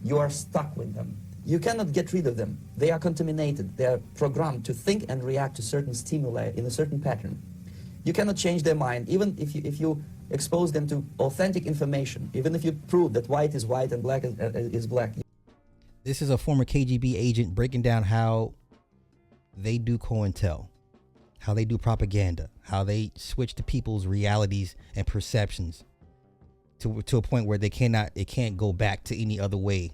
you are stuck with them. You cannot get rid of them. They are contaminated. They are programmed to think and react to certain stimuli in a certain pattern. You cannot change their mind, even if you expose them to authentic information, even if you prove that white is white and black is black. This is a former KGB agent breaking down how they do COINTEL, how they do propaganda, how they switch to people's realities and perceptions to a point where it can't go back to any other way.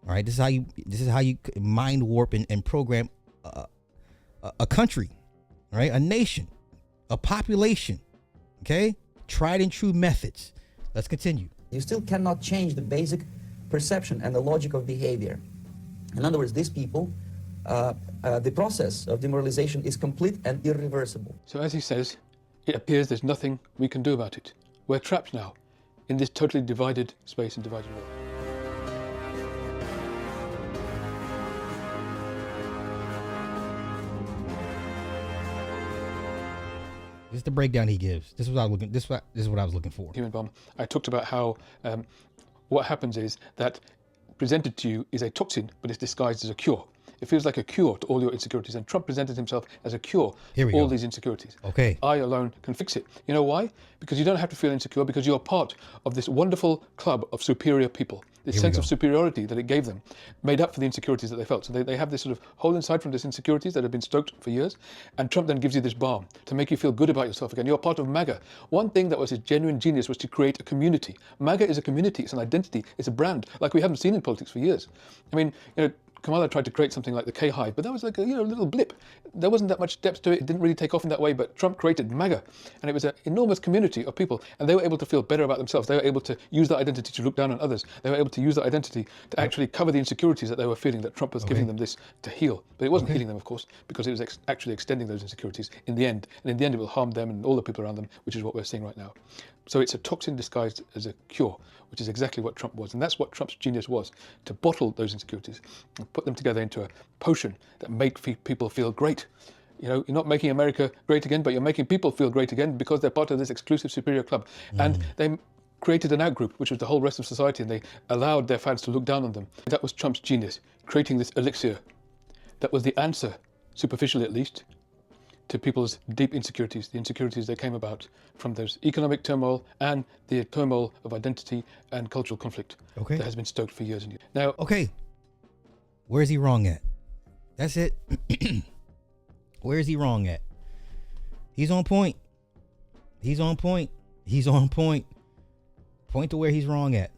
All right, this is how you mind warp and program a country, all right, a nation, a population. Okay, tried and true methods. Let's continue. You still cannot change the basic perception and the logic of behavior. In other words, these people, the process of demoralization is complete and irreversible. So as he says, it appears there's nothing we can do about it. We're trapped now in this totally divided space and divided world. This is the breakdown he gives. This is what I was looking for. Human bomb. I talked about how what happens is that presented to you is a toxin, but it's disguised as a cure. It feels like a cure to all your insecurities, and Trump presented himself as a cure to all these insecurities. Okay. I alone can fix it. You know why? Because you don't have to feel insecure, because you're part of this wonderful club of superior people. This sense of superiority that it gave them made up for the insecurities that they felt. So they have this sort of hole inside from these insecurities that have been stoked for years, and Trump then gives you this balm to make you feel good about yourself again. You're part of MAGA. One thing that was his genuine genius was to create a community. MAGA is a community, it's an identity, it's a brand, like we haven't seen in politics for years. I mean, Kamala tried to create something like the K-Hive, but that was like a little blip. There wasn't that much depth to it. It didn't really take off in that way, but Trump created MAGA, and it was an enormous community of people, and they were able to feel better about themselves. They were able to use that identity to look down on others. They were able to use that identity to actually cover the insecurities that they were feeling, that Trump was giving them this to heal. But it wasn't healing them, of course, because it was actually extending those insecurities in the end. And in the end, it will harm them and all the people around them, which is what we're seeing right now. So it's a toxin disguised as a cure, which is exactly what Trump was. And that's what Trump's genius was, to bottle those insecurities and put them together into a potion that make people feel great. You're not making America great again, but you're making people feel great again because they're part of this exclusive superior club. And they created an out-group, which was the whole rest of society, and they allowed their fans to look down on them. That was Trump's genius, creating this elixir. That was the answer, superficially at least, to people's deep insecurities, the insecurities that came about from those economic turmoil and the turmoil of identity and cultural conflict that has been stoked for years and years. Now, where is he wrong at? That's it. Where is he wrong at? He's on point. He's on point. He's on point. Point to where he's wrong at.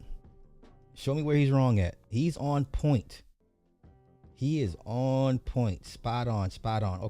Show me where he's wrong at. He's on point. He is on point. Spot on. Spot on.